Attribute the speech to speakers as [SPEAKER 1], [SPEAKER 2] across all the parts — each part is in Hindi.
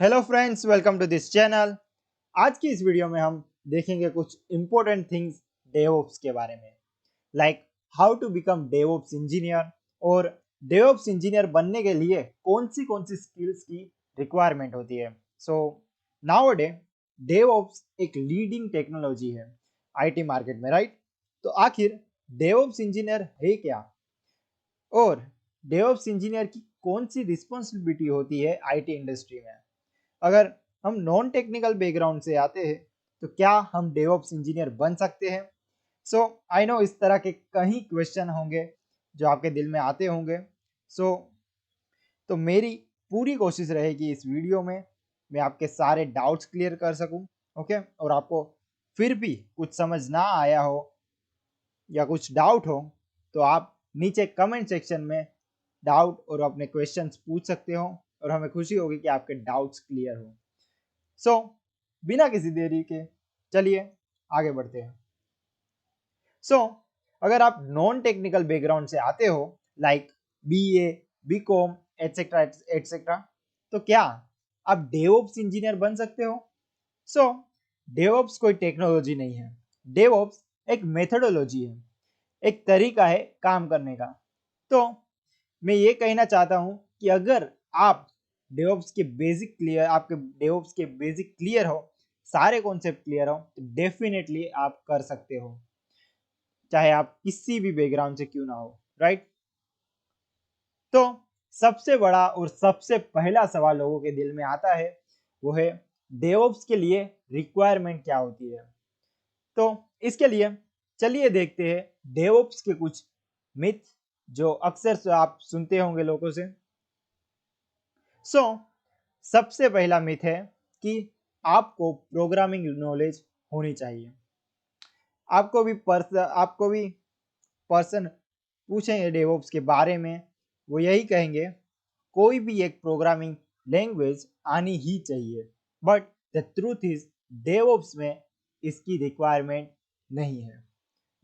[SPEAKER 1] Hello friends, welcome to this channel. आज की इस वीडियो में हम देखेंगे कुछ इंपॉर्टेंट थिंग्स डेवऑप्स के बारे में, like how to become DevOps engineer और डेवऑप्स इंजीनियर बनने के लिए कौन सी स्किल्स की रिक्वायरमेंट होती है। सो नाउअडे डेवऑप्स एक लीडिंग टेक्नोलॉजी है आईटी मार्केट में, राइट? तो आखिर डेवऑप्स इंजीनियर है क्या और डेवऑप्स इंजीनियर की कौन सी रिस्पॉन्सिबिलिटी होती है आईटी इंडस्ट्री में? अगर हम नॉन टेक्निकल बैकग्राउंड से आते हैं तो क्या हम डेवऑप्स इंजीनियर बन सकते हैं? सो आई नो इस तरह के कई क्वेश्चन होंगे जो आपके दिल में आते होंगे। सो तो मेरी पूरी कोशिश रहेगी इस वीडियो में मैं आपके सारे डाउट्स क्लियर कर सकूं। ओके, और आपको फिर भी कुछ समझ ना आया हो या कुछ डाउट हो तो आप नीचे कमेंट सेक्शन में डाउट और अपने क्वेश्चंस पूछ सकते हो और हमें खुशी होगी कि आपके डाउट्स क्लियर हो। सो बिना किसी देरी के चलिए आगे बढ़ते हैं। सो अगर आप नॉन टेक्निकल बैकग्राउंड से आते हो, like BA, BCom etcetera etcetera, तो क्या आप डेवऑप्स इंजीनियर बन सकते हो? सो डेवऑप्स कोई टेक्नोलॉजी नहीं है। डेवऑप्स एक मेथोडोलॉजी है, एक तरीका है काम करने का। तो मैं ये कहना चाहता हूं कि अगर आप डेवऑप्स के बेसिक क्लियर आपके डेवऑप्स के बेसिक क्लियर हो, सारे कॉन्सेप्ट क्लियर हो, तो डेफिनेटली आप कर सकते हो, चाहे आप किसी भी बैकग्राउंड से क्यों ना हो, राइट? तो सबसे बड़ा और सबसे पहला सवाल लोगों के दिल में आता है, वो है डेवऑप्स के लिए रिक्वायरमेंट क्या होती है। तो इसके लिए चलिए देखते हैं डेवऑप्स के कुछ मिथ जो अक्सर से आप सुनते होंगे लोगों से। सो सबसे पहला मिथ है कि आपको प्रोग्रामिंग नॉलेज होनी चाहिए। आपको भी पर्सन पूछेंगे डेवऑप्स के बारे में, वो यही कहेंगे कोई भी एक प्रोग्रामिंग लैंग्वेज आनी ही चाहिए। But the truth is DevOps में इसकी रिक्वायरमेंट नहीं है।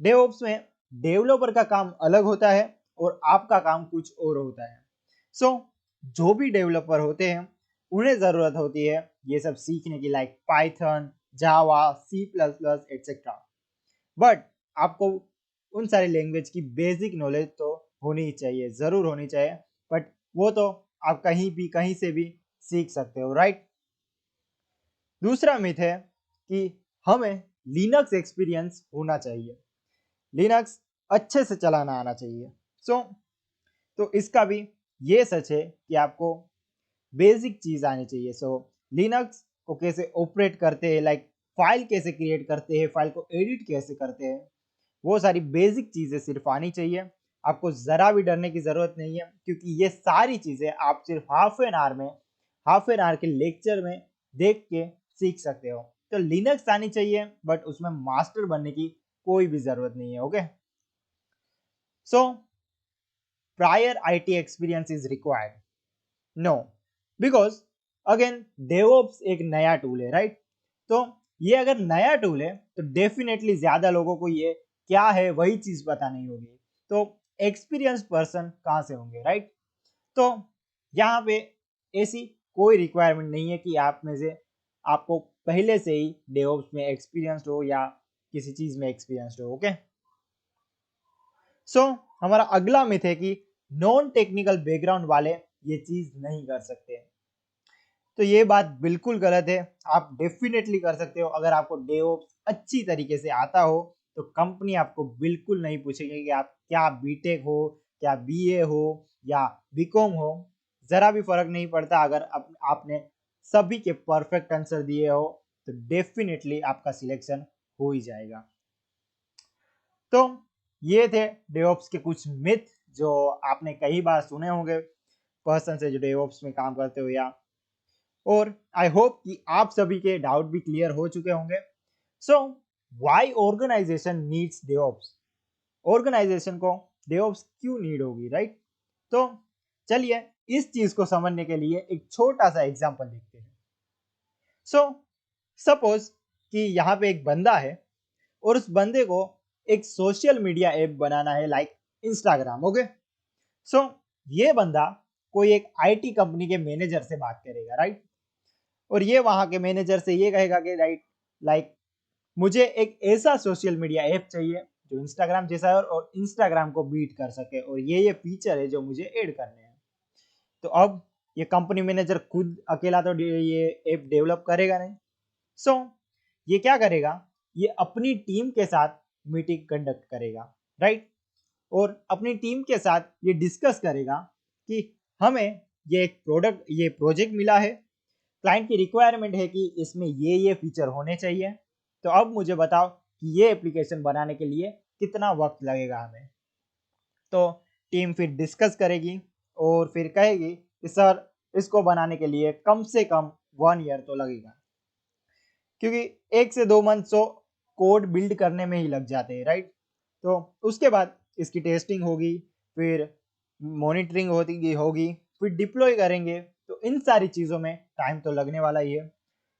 [SPEAKER 1] डेवऑप्स में डेवलपर का काम अलग होता है और आपका काम कुछ और होता है। सो जो भी डेवलपर होते हैं उन्हें जरूरत होती है ये सब सीखने की, like Python, Java, C plus plus etcetera. But आपको उन सारी लैंग्वेज की बेसिक नॉलेज तो होनी ही चाहिए, जरूर होनी चाहिए। बट वो तो आप कहीं भी कहीं से भी सीख सकते हो, राइट? दूसरा मिथ है कि हमें लिनक्स एक्सपीरियंस होना चाहिए, लिनक्स अच्छे से चलाना आना चाहिए। सो तो इसका भी ये सच है कि आपको बेसिक चीज आनी चाहिए। सो लिनक्स को कैसे ऑपरेट करते हैं, लाइक फाइल कैसे क्रिएट करते हैं, फाइल को एडिट कैसे करते हैं, वो सारी बेसिक चीजें सिर्फ आनी चाहिए। आपको जरा भी डरने की जरूरत नहीं है क्योंकि ये सारी चीजें आप सिर्फ हाफ एन आवर के लेक्चर में देख के सीख सकते हो। तो लिनक्स आनी चाहिए बट उसमें मास्टर बनने की कोई भी जरूरत नहीं है। Okay, so prior IT experience is required? No, because again DevOps एक नया टूल है, राइट? तो ये अगर नया टूल है तो डेफिनेटली ज्यादा लोगों को ये क्या है वही चीज पता नहीं होगी। तो एक्सपीरियंस पर्सन कहाँ से होंगे, राइट? तो यहाँ पे ऐसी कोई रिक्वायरमेंट नहीं है कि आप में से आपको पहले से ही डेवऑप्स में एक्सपीरियंस हो या किसी चीज में एक्सपीरियंस हो। ओके, सो हमारा अगला मिथ है कि नॉन टेक्निकल बैकग्राउंड वाले ये चीज नहीं कर सकते। तो ये बात बिल्कुल गलत है। आप डेफिनेटली कर सकते हो। अगर आपको डेवऑप्स अच्छी तरीके से आता हो तो कंपनी आपको बिल्कुल नहीं पूछेगी कि आप क्या बीटेक हो, क्या बीए हो या बीकॉम हो। जरा भी फर्क नहीं पड़ता। अगर आपने सभी के परफेक्ट आंसर दिए हो तो डेफिनेटली आपका सिलेक्शन हो ही जाएगा। तो ये थे डेवऑप्स के कुछ मिथ जो आपने कई बार सुने होंगे पर्सन से जो डेवऑप्स में काम करते हो, या और आई होप कि आप सभी के डाउट भी क्लियर हो चुके होंगे। So why organization needs DevOps? Organization को डेवऑप्स क्यों नीड होगी, राइट? तो चलिए इस चीज को समझने के लिए एक छोटा सा एग्जांपल देखते हैं। सो सपोज कि यहाँ पे एक बंदा है और उस बंदे को एक सोशल मीडिया ऐप बनाना है, लाइक इंस्टाग्राम। ओके, सो ये बंदा कोई एक आईटी कंपनी के मैनेजर से बात करेगा, राइट? और ये वहाँ के मैनेजर से ये कहेगा कि राइट लाइक मुझे एक ऐसा सोशल मीडिया ऐप चाहिए जो इंस्टाग्राम जैसा है और इंस्टाग्राम को बीट कर सके और ये फीचर है जो मुझे ऐड करने हैं। तो अब ये कंपनी मैनेजर खुद अकेला तो ये ऐप डेवलप करेगा नहीं। सो ये क्या करेगा, ये अपनी टीम के साथ मीटिंग कंडक्ट करेगा, राइट। और अपनी टीम के साथ ये डिस्कस करेगा कि हमें ये एक प्रोजेक्ट मिला है, क्लाइंट की रिक्वायरमेंट है कि इसमें ये फीचर होने चाहिए। तो अब मुझे बताओ कि ये एप्लीकेशन बनाने के लिए कितना वक्त लगेगा हमें। तो टीम फिर डिस्कस करेगी और फिर कहेगी कि सर इसको बनाने के लिए कम से कम 1 ईयर तो लगेगा, क्योंकि 1 से 2 मंथ तो कोड बिल्ड करने में ही लग जाते हैं, राइट। तो उसके बाद इसकी टेस्टिंग होगी, फिर मॉनिटरिंग होगी, फिर डिप्लॉय करेंगे। तो इन सारी चीज़ों में टाइम तो लगने वाला ही है।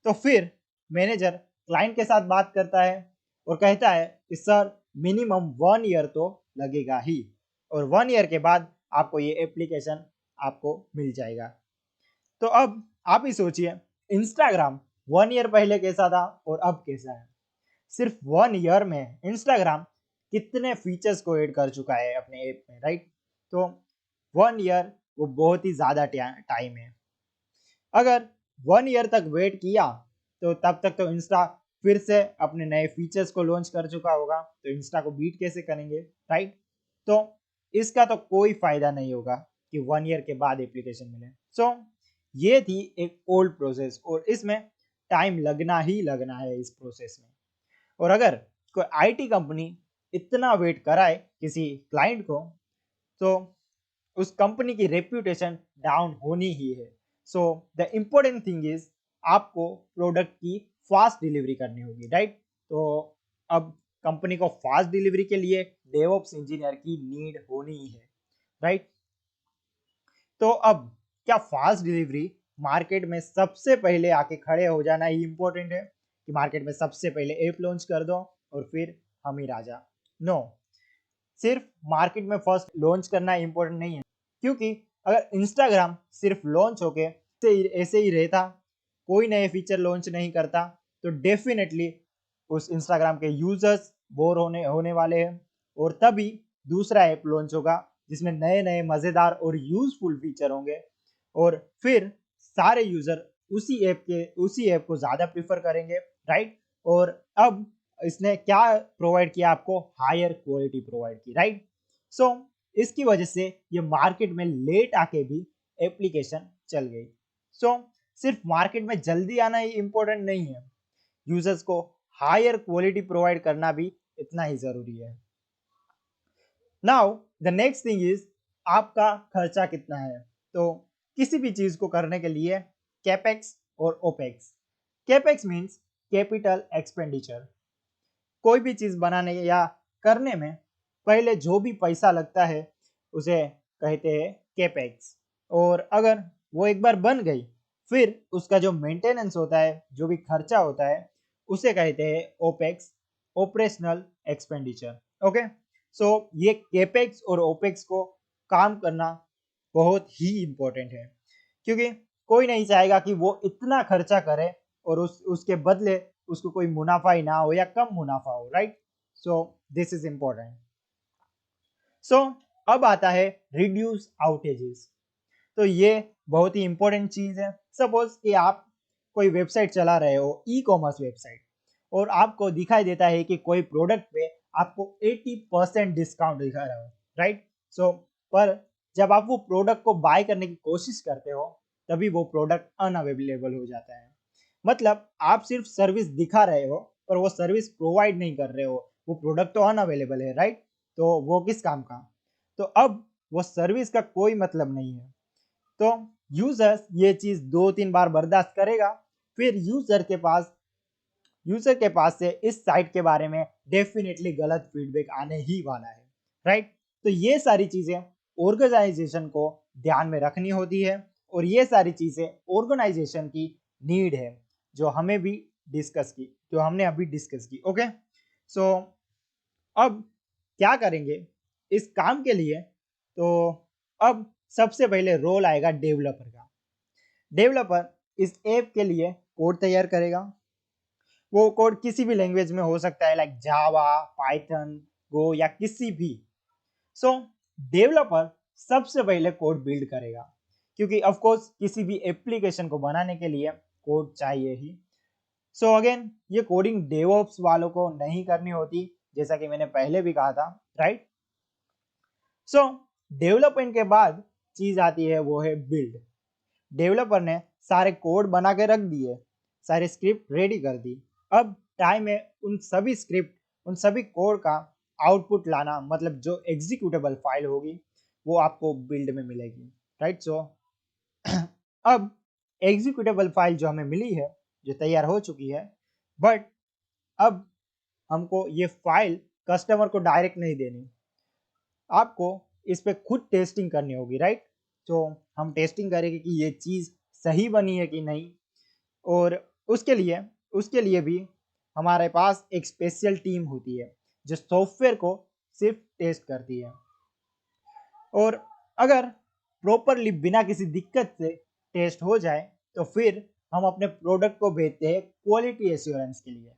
[SPEAKER 1] तो फिर मैनेजर क्लाइंट के साथ बात करता है और कहता है कि सर मिनिमम 1 ईयर तो लगेगा ही, और 1 ईयर के बाद आपको ये एप्लीकेशन आपको मिल जाएगा। तो अब आप ही सोचिए, इंस्टाग्राम 1 ईयर पहले कैसा था और अब कैसा है। सिर्फ 1 ईयर में इंस्टाग्राम कितने फीचर्स को ऐड कर चुका है अपने ऐप में, राइट। तो 1 ईयर वो बहुत ही ज़्यादा टाइम है। अगर 1 ईयर तक वेट किया तो तब तक तो इंस्टा फिर से अपने नए फीचर्स को लॉन्च कर चुका होगा, तो इंस्टा को बीट कैसे करेंगे, राइट। तो इसका तो कोई फायदा नहीं होगा कि 1 ईयर के बाद एप्लीकेशन मिले। सो ये थी एक ओल्ड प्रोसेस और इसमें टाइम लगना ही लगना है इस प्रोसेस में। और अगर कोई आईटी कंपनी इतना वेट कराए किसी क्लाइंट को, तो उस कंपनी की रेप्यूटेशन डाउन होनी ही है। So the important thing is आपको प्रोडक्ट की फास्ट डिलीवरी करनी होगी, राइट। तो अब कंपनी को फास्ट डिलीवरी के लिए डेवऑप्स इंजीनियर की नीड होनी ही है, राइट। तो अब क्या फास्ट डिलीवरी मार्केट में सबसे पहले आके खड़े हो जाना ही इम्पोर्टेंट है कि मार्केट में सबसे पहले ऐप लॉन्च कर दो और फिर हम ही राजा? नो, सिर्फ मार्केट में फर्स्ट लॉन्च करना इम्पोर्टेंट नहीं है, क्योंकि अगर इंस्टाग्राम सिर्फ लॉन्च होके ऐसे ही रहता, कोई नए फीचर लॉन्च नहीं करता, तो डेफिनेटली उस इंस्टाग्राम के यूजर्स बोर होने वाले हैं। और तभी दूसरा ऐप लॉन्च होगा जिसमें नए नए मज़ेदार और यूजफुल फीचर होंगे, और फिर सारे यूजर उसी ऐप को ज़्यादा प्रीफर करेंगे, राइट। और अब इसने क्या प्रोवाइड किया आपको? हायर क्वालिटी प्रोवाइड की, राइट। सो इसकी वजह से ये मार्केट में लेट आके भी एप्लीकेशन चल गई। सो सिर्फ मार्केट में जल्दी आना ही इम्पोर्टेंट नहीं है, यूजर्स को हायर क्वालिटी प्रोवाइड करना भी इतना ही जरूरी है। Now the next thing is आपका खर्चा कितना है। तो किसी भी चीज को करने के लिए कैपेक्स और opex. Capex means capital expenditure. कोई भी चीज बनाने या करने में पहले जो भी पैसा लगता है उसे कहते हैं कैपेक्स। और अगर वो एक बार बन गई, फिर उसका जो मेंटेनेंस होता है, जो भी खर्चा होता है, उसे कहते हैं ओपेक्स, ऑपरेशनल एक्सपेंडिचर। ओके, सो ये कैपेक्स और ओपेक्स को काम करना बहुत ही इम्पोर्टेंट है, क्योंकि कोई नहीं चाहेगा कि वो इतना खर्चा करे और उसके बदले उसको कोई मुनाफा ही ना हो या कम मुनाफा हो, right. So this is important. So अब आता है रिड्यूस आउटेजेस। तो ये बहुत ही इंपॉर्टेंट चीज है। सपोज कि आप कोई वेबसाइट चला रहे हो, ई कॉमर्स वेबसाइट, और आपको दिखाई देता है कि कोई प्रोडक्ट पे आपको 80% डिस्काउंट दिखा रहा हो, राइट। सो पर जब आप वो प्रोडक्ट को बाय करने की कोशिश करते हो, तभी वो प्रोडक्ट अनअवेलेबल हो जाता है। मतलब आप सिर्फ सर्विस दिखा रहे हो पर वो सर्विस प्रोवाइड नहीं कर रहे हो, वो प्रोडक्ट तो अनअवेलेबल है, राइट। तो वो किस काम का? तो अब वो सर्विस का कोई मतलब नहीं है। तो यूजर्स ये चीज 2-3 बार बर्दाश्त करेगा, फिर यूजर के पास से इस साइट के बारे में डेफिनेटली गलत फीडबैक आने ही वाला है, राइट। तो ये सारी चीजें ऑर्गेनाइजेशन को ध्यान में रखनी होती है, और ये सारी चीजें ऑर्गेनाइजेशन की नीड है, जो हमने अभी डिस्कस की। ओके, सो अब क्या करेंगे इस काम के लिए? तो अब सबसे पहले रोल आएगा डेवलपर का। डेवलपर इस ऐप के लिए कोड तैयार करेगा। वो कोड किसी भी लैंग्वेज में हो सकता है, लाइक जावा, पाइथन, गो या किसी भी। सो डेवलपर सबसे पहले कोड बिल्ड करेगा, क्योंकि ऑफ कोर्स किसी भी एप्लीकेशन को बनाने के लिए कोड चाहिए ही। सो अगेन ये कोडिंग डेवऑप्स वालों को नहीं करनी होती, जैसा कि मैंने पहले भी कहा था, राइट। सो डेवलपमेंट के बाद चीज आती है, वो है बिल्ड। डेवलपर ने सारे कोड बना के रख दिए, सारी स्क्रिप्ट रेडी कर दी। अब टाइम है उन सभी स्क्रिप्ट, उन सभी कोड का आउटपुट लाना, मतलब जो एग्जीक्यूटेबल फाइल होगी वो आपको बिल्ड में मिलेगी, राइट। सो अब एग्जीक्यूटेबल फाइल जो हमें मिली है, जो तैयार हो चुकी है, बट अब हमको ये फाइल कस्टमर को डायरेक्ट नहीं देनी, आपको इस पे खुद टेस्टिंग करनी होगी, राइट। तो हम टेस्टिंग करेंगे कि ये चीज़ सही बनी है कि नहीं, और उसके लिए भी हमारे पास एक स्पेशल टीम होती है जो सॉफ्टवेयर को सिर्फ टेस्ट करती है। और अगर प्रॉपरली बिना किसी दिक्कत से टेस्ट हो जाए तो फिर हम अपने प्रोडक्ट को भेजते हैं क्वालिटी एश्योरेंस के लिए।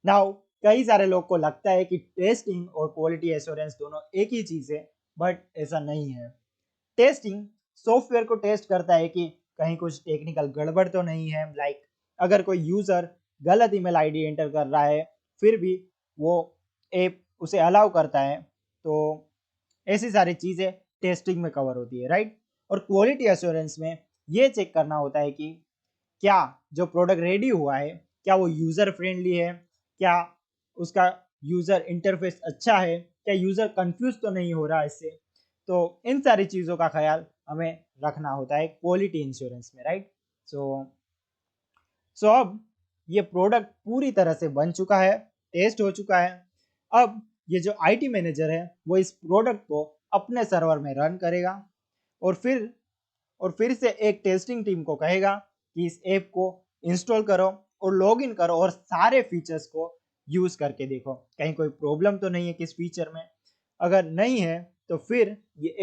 [SPEAKER 1] नाउ कई सारे लोग को लगता है कि टेस्टिंग और क्वालिटी एश्योरेंस दोनों एक ही चीज़ है, बट ऐसा नहीं है। टेस्टिंग सॉफ्टवेयर को टेस्ट करता है कि कहीं कुछ टेक्निकल गड़बड़ तो नहीं है, लाइक अगर कोई यूज़र गलत ईमेल आईडी एंटर कर रहा है फिर भी वो ऐप उसे अलाउ करता है, तो ऐसी सारी चीज़ें टेस्टिंग में कवर होती है, राइट। और क्वालिटी एश्योरेंस में ये चेक करना होता है कि क्या जो प्रोडक्ट रेडी हुआ है क्या वो यूज़र फ्रेंडली है, क्या उसका यूज़र इंटरफेस अच्छा है, क्या यूज़र कंफ्यूज तो नहीं हो रहा इससे। तो इन सारी चीज़ों का ख्याल हमें रखना होता है क्वालिटी इंश्योरेंस में, राइट। सो अब ये प्रोडक्ट पूरी तरह से बन चुका है, टेस्ट हो चुका है। अब ये जो आईटी मैनेजर है वो इस प्रोडक्ट को अपने सर्वर में रन करेगा, और फिर से एक टेस्टिंग टीम को कहेगा कि इस ऐप को इंस्टॉल करो और लॉग इन करो और सारे फीचर्स को यूज़ करके देखो कहीं कोई प्रॉब्लम तो नहीं है किस फीचर में। अगर नहीं है तो फिर ये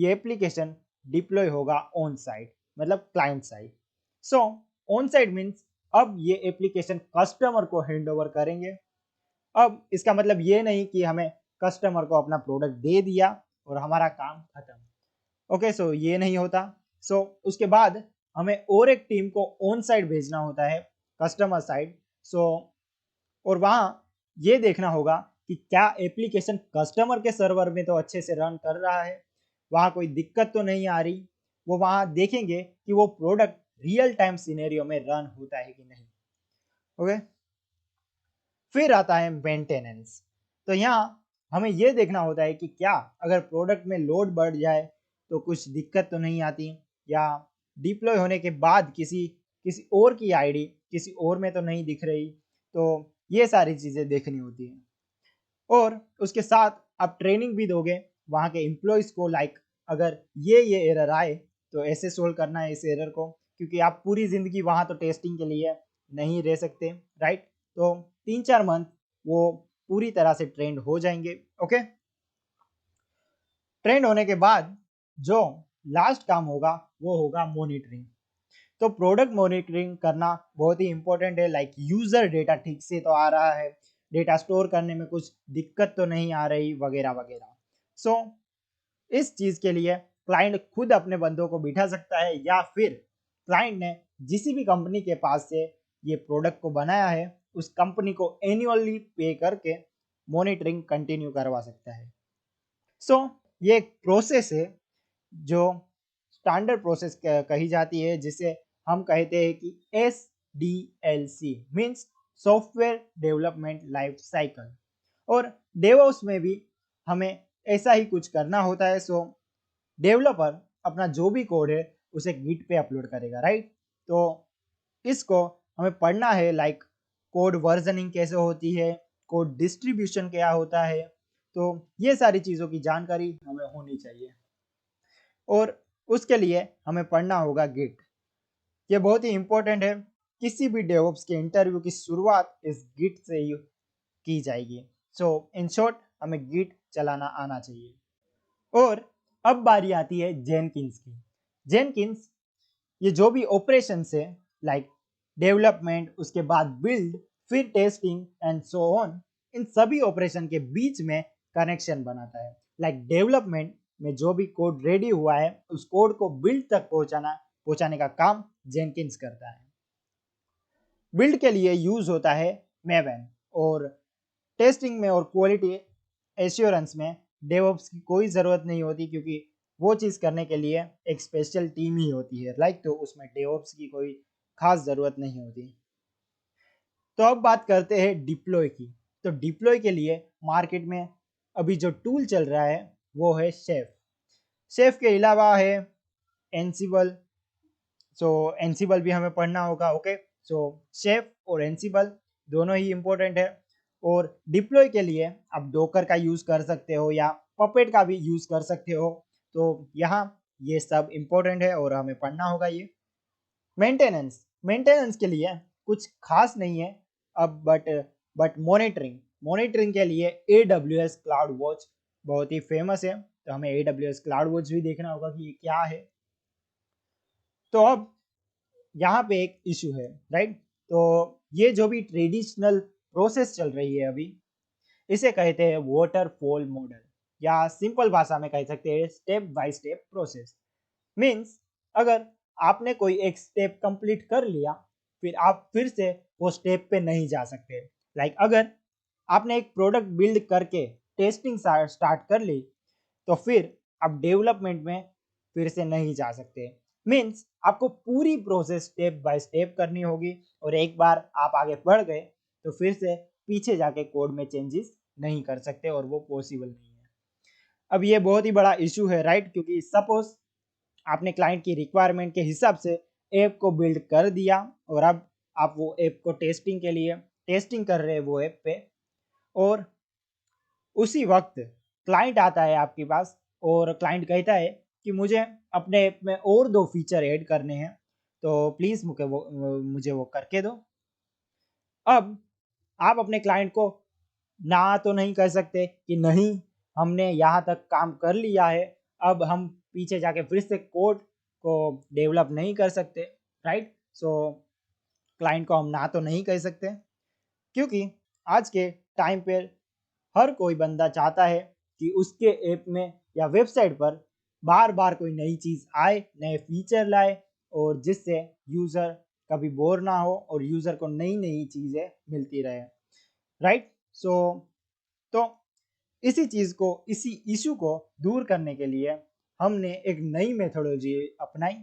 [SPEAKER 1] एप्लीकेशन डिप्लॉय होगा ऑन साइट, मतलब client side. So on site means अब ये एप्लीकेशन कस्टमर को हैंड ओवर करेंगे। अब इसका मतलब ये नहीं कि हमें कस्टमर को अपना प्रोडक्ट दे दिया और हमारा काम खत्म। ओके, सो ये नहीं होता। सो उसके बाद हमें और एक टीम को ऑन साइड भेजना होता है, कस्टमर साइड। सो और वहाँ ये देखना होगा कि क्या एप्लीकेशन कस्टमर के सर्वर में तो अच्छे से रन कर रहा है, वहाँ कोई दिक्कत तो नहीं आ रही। वो वहाँ देखेंगे कि वो प्रोडक्ट रियल टाइम सिनेरियो में रन होता है कि नहीं। ओके, फिर आता है मेंटेनेंस। तो यहाँ हमें ये देखना होता है कि क्या अगर प्रोडक्ट में लोड बढ़ जाए तो कुछ दिक्कत तो नहीं आती, या डिप्लॉय होने के बाद किसी किसी और की आईडी किसी और में तो नहीं दिख रही। तो ये सारी चीज़ें देखनी होती हैं। और उसके साथ आप ट्रेनिंग भी दोगे वहाँ के एम्प्लॉयज़ को, लाइक अगर ये एरर आए तो ऐसे सोल्व करना है इस एरर को, क्योंकि आप पूरी ज़िंदगी वहाँ तो टेस्टिंग के लिए नहीं रह सकते, राइट। तो 3-4 मंथ वो पूरी तरह से ट्रेंड हो जाएंगे। ओके, ट्रेंड होने के बाद जो लास्ट काम होगा वो होगा मॉनिटरिंग। तो प्रोडक्ट मॉनिटरिंग करना बहुत ही इंपॉर्टेंट है, लाइक यूजर डेटा ठीक से तो आ रहा है, डेटा स्टोर करने में कुछ दिक्कत तो नहीं आ रही, वगैरह वगैरह। सो इस चीज़ के लिए क्लाइंट खुद अपने बंदों को बिठा सकता है, या फिर क्लाइंट ने जिस भी कंपनी के पास से ये प्रोडक्ट को बनाया है उस कंपनी को एनुअली पे करके मॉनिटरिंग कंटिन्यू करवा सकता है। सो ये एक प्रोसेस है जो स्टैंडर्ड प्रोसेस कही जाती है, जिसे हम कहते हैं कि SDLC means software development life cycle. और डेवऑप्स में भी हमें ऐसा ही कुछ करना होता है। सो डेवलपर अपना जो भी कोड है उसे गिट पे अपलोड करेगा, राइट। तो इसको हमें पढ़ना है, लाइक कोड वर्जनिंग कैसे होती है, कोड डिस्ट्रीब्यूशन क्या होता है। तो ये सारी चीज़ों की जानकारी हमें होनी चाहिए, और उसके लिए हमें पढ़ना होगा गिट। ये बहुत ही इंपॉर्टेंट है, किसी भी डेवऑप्स के इंटरव्यू की शुरुआत इस गिट से ही की जाएगी। सो इन शॉर्ट हमें गिट चलाना आना चाहिए। और अब बारी आती है जेनकिंस की। जेनकिंस ये जो भी ऑपरेशन है लाइक डेवलपमेंट, उसके बाद बिल्ड, फिर टेस्टिंग एंड सो ऑन, इन सभी ऑपरेशन के बीच में कनेक्शन बनाता है। लाइक डेवलपमेंट में जो भी कोड रेडी हुआ है उस कोड को बिल्ड तक पहुंचाने का काम जेनकिंस करता है। बिल्ड के लिए यूज होता है मेवन, और टेस्टिंग में और क्वालिटी एश्योरेंस में डेवऑप्स की कोई ज़रूरत नहीं होती, क्योंकि वो चीज़ करने के लिए एक स्पेशल टीम ही होती है लाइक, तो उसमें डेवऑप्स की कोई खास ज़रूरत नहीं होती। तो अब बात करते हैं डिप्लॉय की। तो डिप्लॉय के लिए मार्केट में अभी जो टूल चल रहा है वो है शेफ। शेफ के अलावा है एनसिबल। सो एनसिबल भी हमें पढ़ना होगा। ओके, सो शेफ और एनसिबल दोनों ही इम्पोर्टेंट है। और डिप्लॉय के लिए आप डोकर का यूज कर सकते हो या पपेट का भी यूज कर सकते हो। तो यहाँ ये सब इम्पोर्टेंट है और हमें पढ़ना होगा ये। मेंटेनेंस के लिए कुछ खास नहीं है अब, बट मॉनिटरिंग के लिए AWS क्लाउड वॉच बहुत ही फेमस है। तो हमें AWS क्लाउड वॉच भी देखना होगा कि ये क्या है। तो अब यहाँ पे एक इशू है, राइट। तो ये जो भी ट्रेडिशनल प्रोसेस चल रही है अभी, इसे कहते हैं वाटरफॉल मॉडल, या सिंपल भाषा में कह सकते हैं step by step process. Means अगर आपने कोई एक स्टेप कंप्लीट कर लिया, फिर आप फिर से वो स्टेप पे नहीं जा सकते। लाइक अगर आपने एक प्रोडक्ट बिल्ड करके टेस्टिंग स्टार्ट कर ली, तो फिर आप डेवलपमेंट में फिर से नहीं जा सकते। मीन्स आपको पूरी प्रोसेस स्टेप बाय स्टेप करनी होगी, और एक बार आप आगे बढ़ गए तो फिर से पीछे जाके कोड में चेंजेस नहीं कर सकते, और वो पॉसिबल नहीं है। अब ये बहुत ही बड़ा इशू है, राइट, क्योंकि सपोज आपने क्लाइंट की रिक्वायरमेंट के हिसाब से ऐप को बिल्ड कर दिया, और अब आप वो ऐप को टेस्टिंग के लिए टेस्टिंग कर रहे हैं वो ऐप पे, और उसी वक्त क्लाइंट आता है आपके पास और क्लाइंट कहता है कि मुझे अपने ऐप में और 2 फीचर ऐड करने हैं, तो प्लीज़ मुझे वो करके दो। अब आप अपने क्लाइंट को ना तो नहीं कह सकते कि नहीं, हमने यहाँ तक काम कर लिया है, अब हम पीछे जाके फिर से कोड को डेवलप नहीं कर सकते, राइट। सो क्लाइंट को हम ना तो नहीं कह सकते, क्योंकि आज के टाइम पे हर कोई बंदा चाहता है कि उसके ऐप में या वेबसाइट पर बार बार कोई नई चीज़ आए, नए फीचर लाए, और जिससे यूज़र कभी बोर ना हो और यूज़र को नई नई चीज़ें मिलती रहे, राइट। सो तो इसी इशू को दूर करने के लिए हमने एक नई मेथोडोलॉजी अपनाई,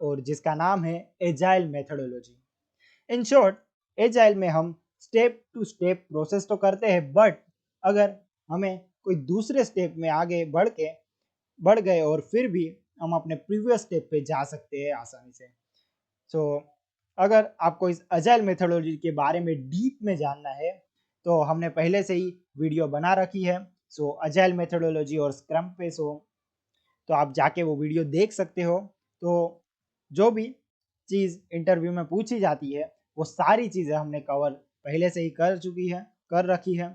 [SPEAKER 1] और जिसका नाम है agile methodology. In short, agile में हम स्टेप टू स्टेप प्रोसेस तो करते हैं, बट अगर हमें कोई दूसरे स्टेप में आगे बढ़ गए और फिर भी हम अपने प्रीवियस स्टेप पे जा सकते हैं आसानी से। सो अगर आपको इस अजाइल मेथोडोलॉजी के बारे में डीप में जानना है, तो हमने पहले से ही वीडियो बना रखी है। सो अजाइल मेथोडोलॉजी और स्क्रम पे, तो आप जाके वो वीडियो देख सकते हो। तो जो भी चीज़ इंटरव्यू में पूछी जाती है वो सारी चीज़ें हमने कवर पहले से ही कर रखी है।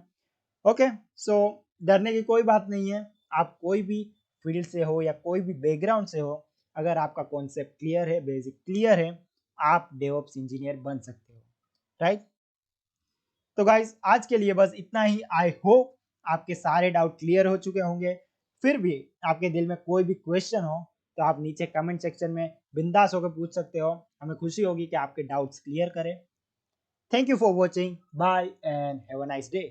[SPEAKER 1] ओके, सो डरने की कोई बात नहीं है। आप कोई भी फील्ड से हो या कोई भी बैकग्राउंड से हो, अगर आपका कॉन्सेप्ट क्लियर है, बेसिक क्लियर है, आप डेवऑप्स इंजीनियर बन सकते हो, राइट। तो गाइज आज के लिए बस इतना ही। आई होप आपके सारे डाउट क्लियर हो चुके होंगे। फिर भी आपके दिल में कोई भी क्वेश्चन हो तो आप नीचे कमेंट सेक्शन में बिंदास होकर पूछ सकते हो। हमें खुशी होगी कि आपके डाउट्स क्लियर करें। Thank you for watching, bye and have a nice day.